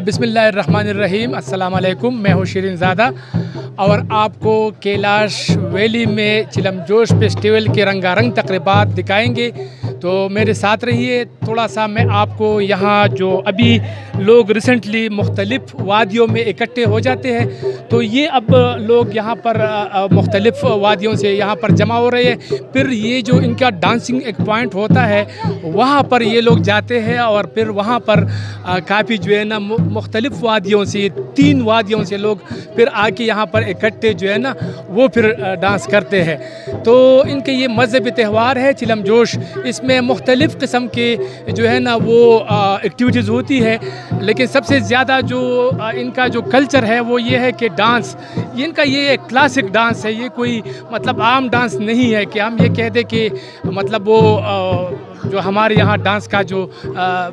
बिस्मिल्लाह अर्रहमान अर्रहीम, अस्सलाम वालेकुम। मैं हूँ शिरीन ज़ादा और आपको कैलाश वैली में चिलम जोश फेस्टिवल के रंगारंग तकरीबात दिखाएंगे। तो मेरे साथ रहिए। थोड़ा सा मैं आपको यहाँ जो अभी लोग रिसेंटली मुख्तलिफ़ वादियों में इकट्ठे हो जाते हैं, तो ये अब लोग यहाँ पर मुख्तलिफ़ वादियों से यहाँ पर जमा हो रहे हैं। फिर ये जो इनका डांसिंग एक पॉइंट होता है वहाँ पर ये लोग जाते हैं और फिर वहाँ पर काफ़ी जो है ना मुख्तलिफ़ वादियों से 3 वादियों से लोग फिर आके यहाँ पर इकट्ठे जो है ना वो फिर डांस करते हैं। तो इनके ये मज़हबी त्यौहार है चिलम जोश। इसमें मुख्तलिफ़ किस्म के जो है ना वो एक्टिविटीज़ होती है, लेकिन सबसे ज़्यादा जो इनका जो कल्चर है वो ये है कि डांस, इनका ये एक क्लासिक डांस है। ये कोई मतलब आम डांस नहीं है कि हम ये कह दें कि मतलब वो जो हमारे यहाँ डांस का जो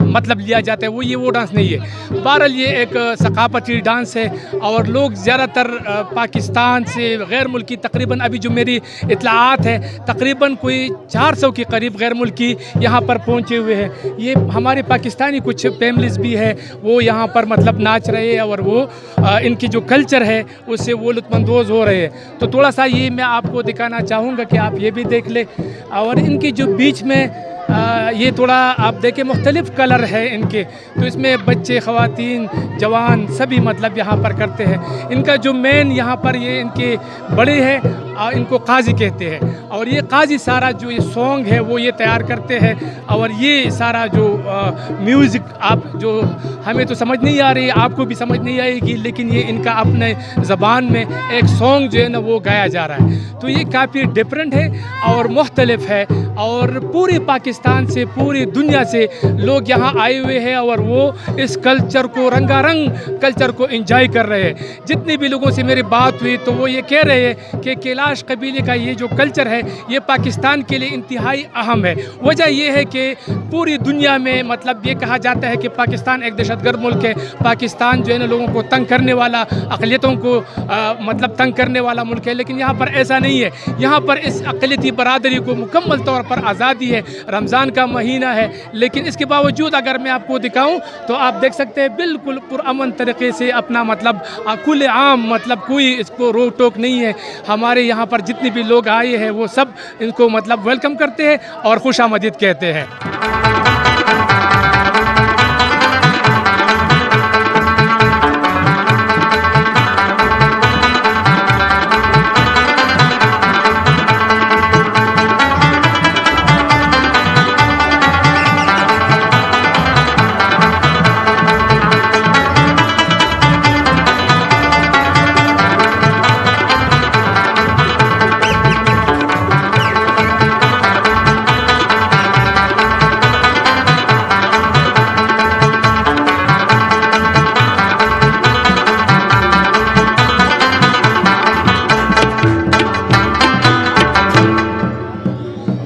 मतलब लिया जाता है वो डांस नहीं है। बहरहाल ये एक सकाफती डांस है और लोग ज़्यादातर पाकिस्तान से गैर मुल्की तकरीबन अभी जो मेरी इत्तलाआत है तकरीबन कोई 400 के करीब गैर मुल्की यहाँ पर पहुँचे हुए हैं। ये हमारे पाकिस्तानी कुछ फैमिलीज़ भी है वो यहाँ पर मतलब नाच रहे हैं और वो इनकी जो कल्चर है उससे वो लुत्फ़अंदोज़ हो रहे हैं। तो थोड़ा सा ये मैं आपको दिखाना चाहूँगा कि आप ये भी देख लें। और इनकी जो बीच में ये थोड़ा आप देखें मुख्तलिफ़ कलर है इनके, तो इसमें बच्चे, ख़वातीन, जवान सभी मतलब यहाँ पर करते हैं। इनका जो मेन यहाँ पर ये इनके बड़े हैं, इनको काजी कहते हैं और ये काजी सारा जो ये सॉन्ग है वो ये तैयार करते हैं। और ये सारा जो म्यूज़िक आप जो हमें तो समझ नहीं आ रही है, आपको भी समझ नहीं आएगी, लेकिन ये इनका अपने ज़बान में एक सॉन्ग जो है ना वो गाया जा रहा है। तो ये काफ़ी डिफरेंट है और मुख्तलिफ है और पूरे पाकिस्तान से, पूरी दुनिया से लोग यहाँ आए हुए हैं और वो इस कल्चर को, रंगारंग कल्चर को एंजॉय कर रहे हैं। जितने भी लोगों से मेरी बात हुई तो वो ये कह रहे हैं कि कैलाश कबीले का ये जो कल्चर है ये पाकिस्तान के लिए इंतहाई अहम है। वजह ये है कि पूरी दुनिया में मतलब ये कहा जाता है कि पाकिस्तान एक दहशतगर्द मुल्क है। पाकिस्तान जो है ना लोगों को तंग करने वाला, अक़लियतों को मतलब तंग करने वाला मुल्क है, लेकिन यहाँ पर ऐसा नहीं है। यहाँ पर इस अक़लियती बरादरी को मुकम्मल तौर पर आज़ादी है। रमज़ान का महीना है, लेकिन इसके बावजूद अगर मैं आपको दिखाऊं तो आप देख सकते हैं बिल्कुल पुरअमन तरीक़े से अपना मतलब खुले आम, मतलब कोई इसको रोक टोक नहीं है। हमारे यहाँ पर जितने भी लोग आए हैं वो सब इनको मतलब वेलकम करते हैं और खुशामदीद कहते हैं।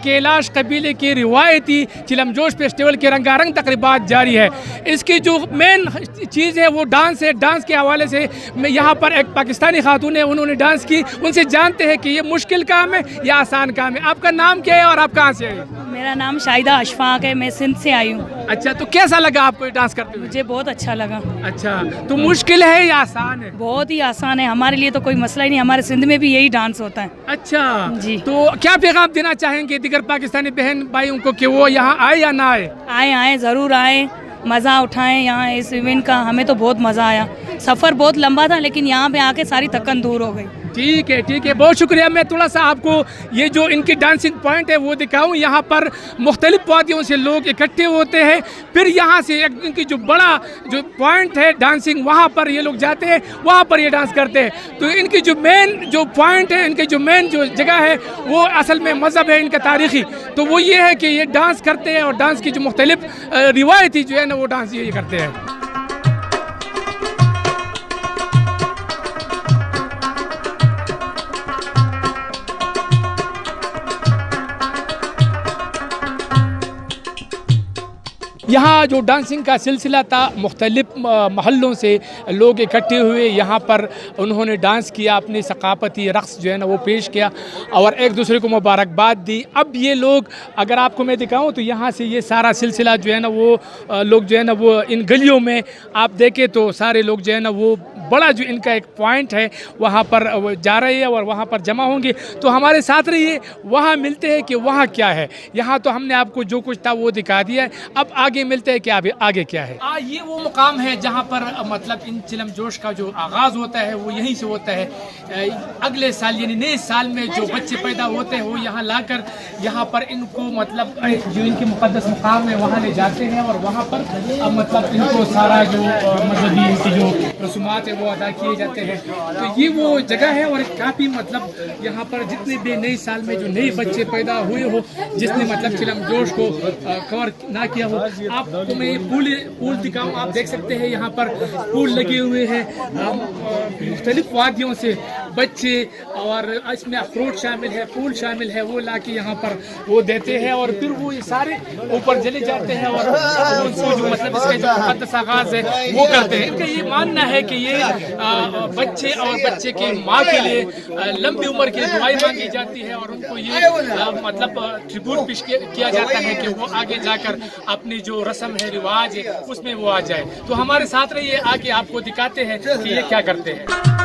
कैलाश कबीले की रिवायती चिलम जोश फेस्टिवल के रंगारंग तकरीबात जारी है। इसकी जो मेन चीज़ है वो डांस है। डांस के हवाले से मैं यहाँ पर एक पाकिस्तानी खातून है, उन्होंने डांस की, उनसे जानते हैं कि ये मुश्किल काम है या आसान काम है। आपका नाम क्या है और आप कहाँ से आए? मेरा नाम शाहिदा अशफाक है, मैं सिंध से आई हूँ। अच्छा, तो कैसा लगा आपको ये डांस करते हुए? मुझे बहुत अच्छा लगा। अच्छा, तो मुश्किल है या आसान है? बहुत ही आसान है, हमारे लिए तो कोई मसला ही नहीं। हमारे सिंध में भी यही डांस होता है। अच्छा जी। तो क्या पैगाम देना चाहेंगे दीगर पाकिस्तानी बहन भाइयों को कि वो यहाँ आए या ना आए? आए ज़रूर आए, मज़ा उठाएं यहाँ इस इवेंट का। हमें तो बहुत मज़ा आया। सफ़र बहुत लंबा था लेकिन यहाँ पे आके सारी थकन दूर हो गई। ठीक है, बहुत शुक्रिया। मैं थोड़ा सा आपको ये जो इनकी डांसिंग पॉइंट है वो दिखाऊं। यहाँ पर मुख्तलिफ वादियों से लोग इकट्ठे होते हैं, फिर यहाँ से इनकी जो बड़ा जो पॉइंट है डांसिंग, वहाँ पर ये लोग जाते हैं, वहाँ पर ये डांस करते हैं। तो इनकी जो मेन जो पॉइंट है, इनकी जो मेन जो जगह है वो असल में मज़हब है इनका तारीख़ी। तो वो ये है कि ये डांस करते हैं और डांस की जो मुख्तलिफ रिवायती जो है ना वो डांस ये करते हैं। यहाँ जो डांसिंग का सिलसिला था, मुख्तलिफ महल्लों से लोग इकट्ठे हुए, यहाँ पर उन्होंने डांस किया, अपनी सकाफती रक़्स जो है ना वो पेश किया और एक दूसरे को मुबारकबाद दी। अब ये लोग, अगर आपको मैं दिखाऊं तो यहाँ से ये सारा सिलसिला जो है ना वो लोग जो है ना वो इन गलियों में आप देखें तो सारे लोग जो है ना वो बड़ा जो इनका एक पॉइंट है वहाँ पर जा रहे हैं और वहाँ पर जमा होंगे। तो हमारे साथ रहिए, वहाँ मिलते हैं कि वहाँ क्या है। यहाँ तो हमने आपको जो कुछ था वो दिखा दिया है, अब आगे मिलते हैं कि आगे क्या है। ये वो मुकाम है जहाँ पर मतलब इन चिलम जोश का जो आगाज़ होता है वो यहीं से होता है। अगले साल यानी नए साल में जो बच्चे पैदा होते हैं वो यहाँ लाकर यहाँ पर इनको मतलब जो इनके मुक़द्दस मुकाम है वहाँ ले जाते हैं और वहाँ पर मतलब इनको सारा जो मजहबी इनकी जो रसूमात है वो अदा किए जाते हैं। तो ये वो जगह है और काफ़ी मतलब यहाँ पर जितने भी नए साल में जो नए बच्चे पैदा हुए हो, जिसने मतलब चिलम जोश को कवर ना किया हो, आपको मैं पूल दिखाऊँ। आप देख सकते हैं यहाँ पर पूल लगे हुए हैं, मुख्तलिफ वादियों से बच्चे और इसमें अखरोट शामिल है, फूल शामिल है, वो लाके यहाँ पर वो देते हैं और फिर वो ये सारे ऊपर चले जाते हैं और उनको जो मतलब इसका जो मुक़द्दस आगाज़ है वो करते हैं। इनका ये मानना है कि ये बच्चे और बच्चे की माँ के लिए लंबी उम्र की दुआएं मांगी जाती है और उनको ये मतलब ट्रिब्यूट पेश किया जाता है कि वो आगे जाकर अपनी जो रस्म है, रिवाज है, उसमें वो आ जाए। तो हमारे साथ रहिए, आगे आपको दिखाते हैं कि ये क्या करते हैं।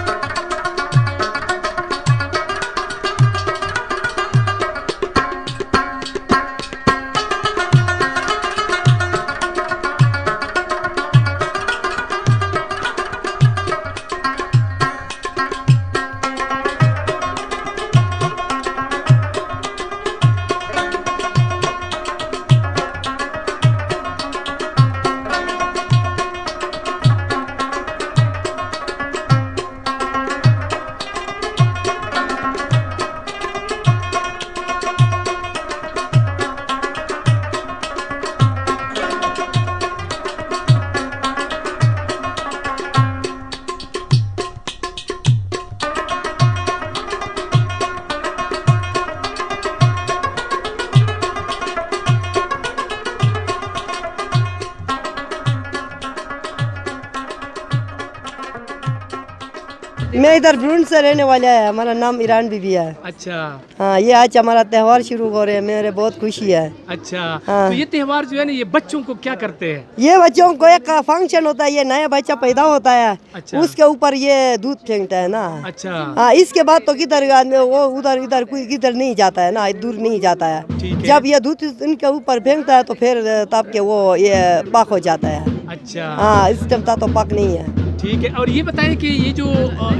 मैं इधर ब्रुंड से रहने वाला है, हमारा नाम ईरान बीबी है। अच्छा, हाँ, ये आज हमारा त्यौहार शुरू हो रहे हैं, मेरे बहुत खुशी है। अच्छा, हाँ। तो ये त्यौहार जो है ना ये बच्चों को क्या करते हैं? ये बच्चों को एक फंक्शन होता है, ये नया बच्चा पैदा होता है, अच्छा। उसके ऊपर ये दूध फेंकता है ना। अच्छा, हाँ, इसके बाद तो किधर वो उधर इधर कोई किधर नहीं जाता है ना, दूर नहीं जाता है। जब ये दूध इनके ऊपर फेंकता है तो फिर तब के वो ये पाक हो जाता है। अच्छा, हाँ, इस टाइम तो पाक नहीं है। ठीक है। और ये बताएं कि ये जो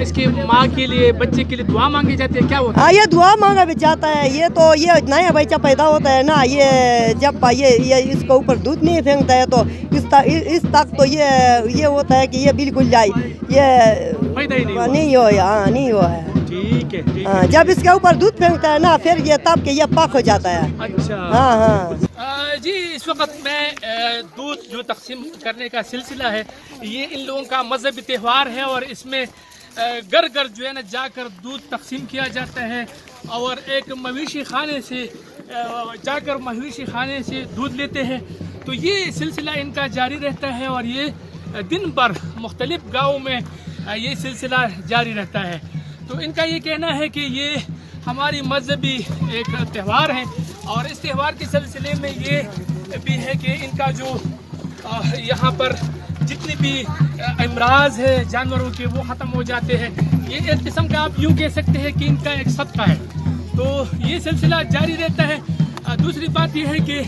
इसके माँ के लिए, बच्चे के लिए दुआ मांगी जाती है, क्या होता है? हाँ, ये दुआ मांगा भी जाता है। ये तो ये नया बच्चा पैदा होता है ना, ये जब ये इसके ऊपर दूध नहीं फेंकता है तो इस तक तो ये होता है कि ये बिल्कुल जाए, ये पैदा ही नहीं हो। हाँ, नहीं हुआ है। ठीक है, ठीक हाँ, है। जब इसके ऊपर दूध फेंकता है ना फिर ये तब के ये पाक हो जाता है। अच्छा, हाँ हाँ। जी, इस वक्त मैं दूध जो तकसीम करने का सिलसिला है, ये इन लोगों का मजहबी त्यौहार है और इसमें घर घर जो है ना जाकर दूध तकसीम किया जाता है और एक मवेशी खाने से जाकर मवेशी खाने से दूध लेते हैं। तो ये सिलसिला इनका जारी रहता है और ये दिन भर मुख्तलिफ गाँवों में ये सिलसिला जारी रहता है। तो इनका ये कहना है कि ये हमारी मजहबी एक त्यौहार है और इस त्यौहार के सिलसिले में ये भी है कि इनका जो यहाँ पर जितने भी अमराज है जानवरों के वो ख़त्म हो जाते हैं। ये एक किस्म का आप यूँ कह सकते हैं कि इनका एक सदका है। तो ये सिलसिला जारी रहता है। दूसरी बात यह है कि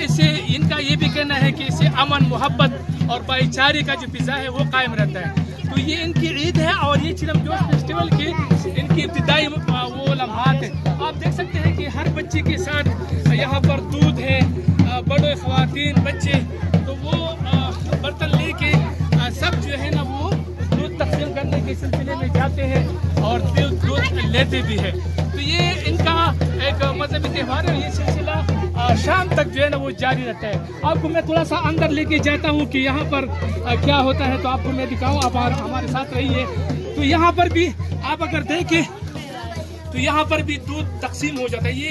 इससे इनका ये भी कहना है कि इससे अमन, मोहब्बत और भाईचारे का जो फ़िज़ा है वो कायम रहता है। तो ये इनकी ईद है और ये चिलम जोश फेस्टिवल के इनकी इब्तिदाई वो लम्हात है। आप देख सकते हैं कि हर बच्चे के साथ यहाँ पर दूध है, बड़े ख़वातीन, बच्चे, तो वो बर्तन लेके सब जो है ना वो दूध तकसीम करने के सिलसिले में जाते हैं और दूध लेते भी हैं। तो ये इनका एक मजहबी त्यौहार है। ये सिलसिला शाम तक जो है ना वो जारी रहता है। आपको मैं थोड़ा सा अंदर लेके जाता हूँ कि यहाँ पर क्या होता है, तो आपको मैं दिखाऊँ। आप हमारे साथ रहिए। तो यहाँ पर भी आप अगर देखें तो यहाँ पर भी दूध तकसीम हो जाता है। ये